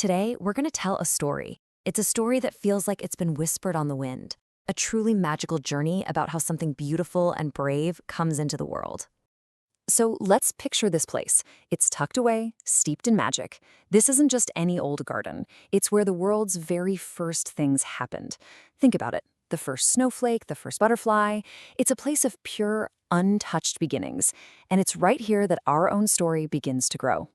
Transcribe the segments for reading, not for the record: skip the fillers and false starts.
Today, we're going to tell a story. It's a story that feels like it's been whispered on the wind. A truly magical journey about how something beautiful and brave comes into the world. So let's picture this place. It's tucked away, steeped in magic. This isn't just any old garden. It's where the world's very first things happened. Think about it. The first snowflake, the first butterfly. It's a place of pure, untouched beginnings. And it's right here that our own story begins to grow.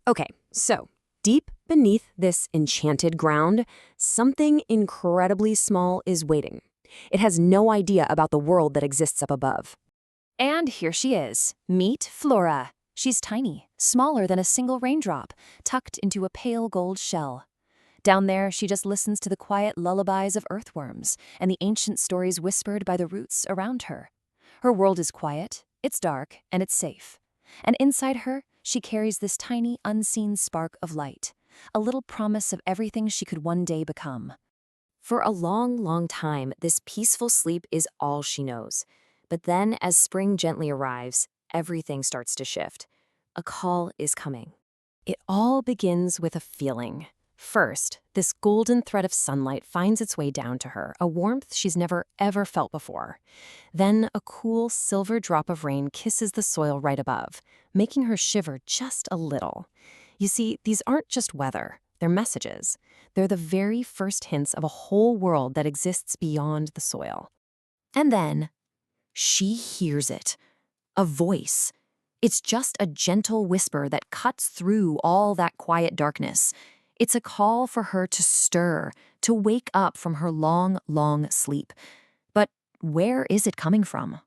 Okay, so deep beneath this enchanted ground, something incredibly small is waiting. It has no idea about the world that exists up above. And here she is. Meet Flora. She's tiny, smaller than a single raindrop, tucked into a pale gold shell. Down there, she just listens to the quiet lullabies of earthworms and the ancient stories whispered by the roots around her. Her world is quiet, it's dark, and it's safe. And inside her, she carries this tiny, unseen spark of light, a little promise of everything she could one day become. For a long, long time, this peaceful sleep is all she knows. But then, as spring gently arrives, everything starts to shift. A call is coming. It all begins with a feeling. First, this golden thread of sunlight finds its way down to her, a warmth she's never ever felt before. Then, a cool silver drop of rain kisses the soil right above, making her shiver just a little. You see, these aren't just weather, they're messages. They're the very first hints of a whole world that exists beyond the soil. And then, she hears it. A voice. It's just a gentle whisper that cuts through all that quiet darkness. It's a call for her to stir, to wake up from her long, long sleep. But where is it coming from?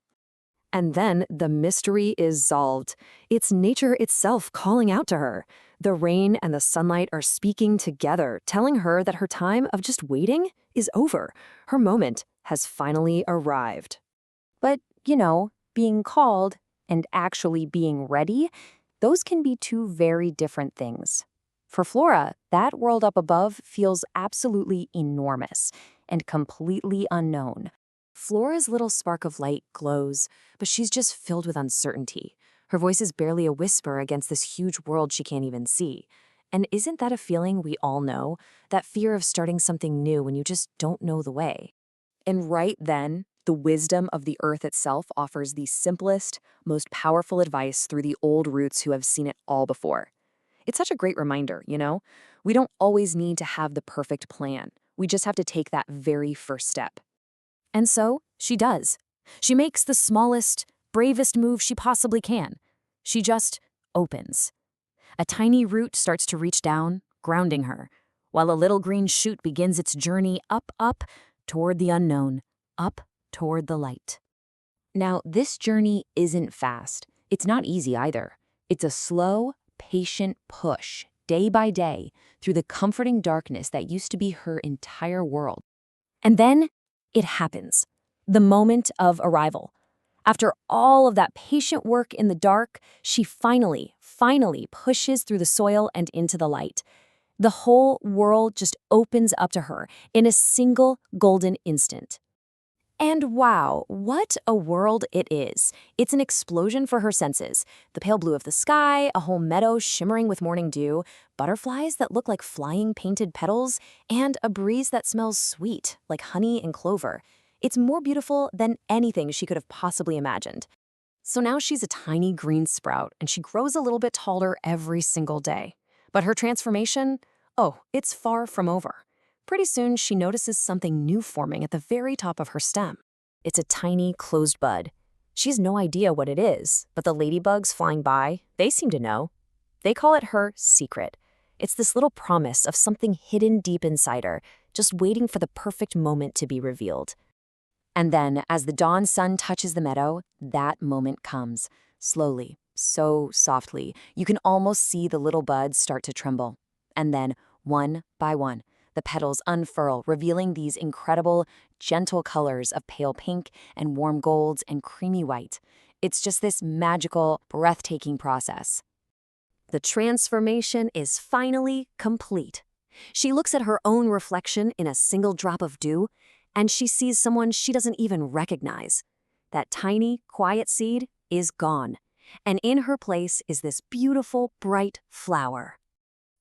And then the mystery is solved. It's nature itself calling out to her. The rain and the sunlight are speaking together, telling her that her time of just waiting is over. Her moment has finally arrived. But, being called and actually being ready, those can be two very different things. For Flora, that world up above feels absolutely enormous and completely unknown. Flora's little spark of light glows, but she's just filled with uncertainty. Her voice is barely a whisper against this huge world she can't even see. And isn't that a feeling we all know? That fear of starting something new when you just don't know the way. And right then, the wisdom of the earth itself offers the simplest, most powerful advice through the old roots who have seen it all before. It's such a great reminder, We don't always need to have the perfect plan. We just have to take that very first step. And so, she does. She makes the smallest, bravest move she possibly can. She just opens. A tiny root starts to reach down, grounding her, while a little green shoot begins its journey up, toward the unknown, up toward the light. Now, this journey isn't fast. It's not easy either. It's a slow, patient push, day by day, through the comforting darkness that used to be her entire world. And then, it happens. The moment of arrival. After all of that patient work in the dark, she finally pushes through the soil and into the light. The whole world just opens up to her in a single golden instant. And wow, what a world it is. It's an explosion for her senses. The pale blue of the sky, a whole meadow shimmering with morning dew, butterflies that look like flying painted petals, and a breeze that smells sweet, like honey and clover. It's more beautiful than anything she could have possibly imagined. So now she's a tiny green sprout, and she grows a little bit taller every single day. But her transformation? Oh, it's far from over. Pretty soon, she notices something new forming at the very top of her stem. It's a tiny, closed bud. She has no idea what it is, but the ladybugs flying by, they seem to know. They call it her secret. It's this little promise of something hidden deep inside her, just waiting for the perfect moment to be revealed. And then, as the dawn sun touches the meadow, that moment comes. Slowly, so softly, you can almost see the little buds start to tremble. And then, one by one, the petals unfurl, revealing these incredible, gentle colors of pale pink and warm golds and creamy white. It's just this magical, breathtaking process. The transformation is finally complete. She looks at her own reflection in a single drop of dew, and she sees someone she doesn't even recognize. That tiny, quiet seed is gone, and in her place is this beautiful, bright flower.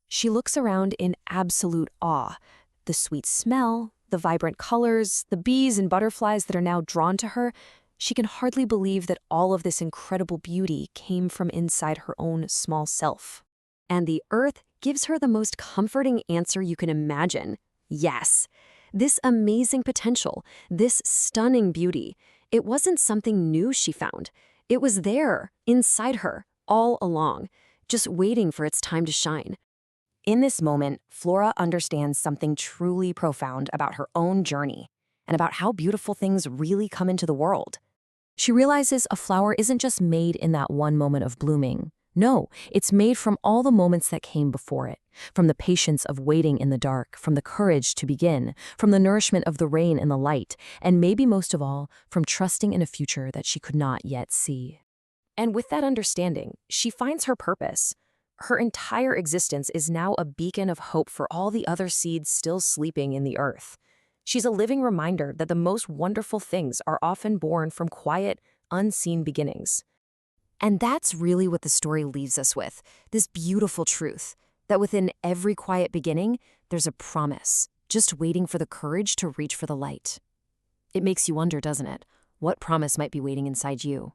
She looks around in absolute awe. The sweet smell, the vibrant colors, the bees and butterflies that are now drawn to her. She can hardly believe that all of this incredible beauty came from inside her own small self. And the earth gives her the most comforting answer you can imagine. Yes. This amazing potential, this stunning beauty, it wasn't something new she found. It was there, inside her, all along, just waiting for its time to shine. In this moment, Flora understands something truly profound about her own journey and about how beautiful things really come into the world. She realizes a flower isn't just made in that one moment of blooming. No, it's made from all the moments that came before it, from the patience of waiting in the dark, from the courage to begin, from the nourishment of the rain and the light, and maybe most of all, from trusting in a future that she could not yet see. And with that understanding, she finds her purpose. Her entire existence is now a beacon of hope for all the other seeds still sleeping in the earth. She's a living reminder that the most wonderful things are often born from quiet, unseen beginnings. And that's really what the story leaves us with, this beautiful truth, that within every quiet beginning, there's a promise, just waiting for the courage to reach for the light. It makes you wonder, doesn't it? What promise might be waiting inside you?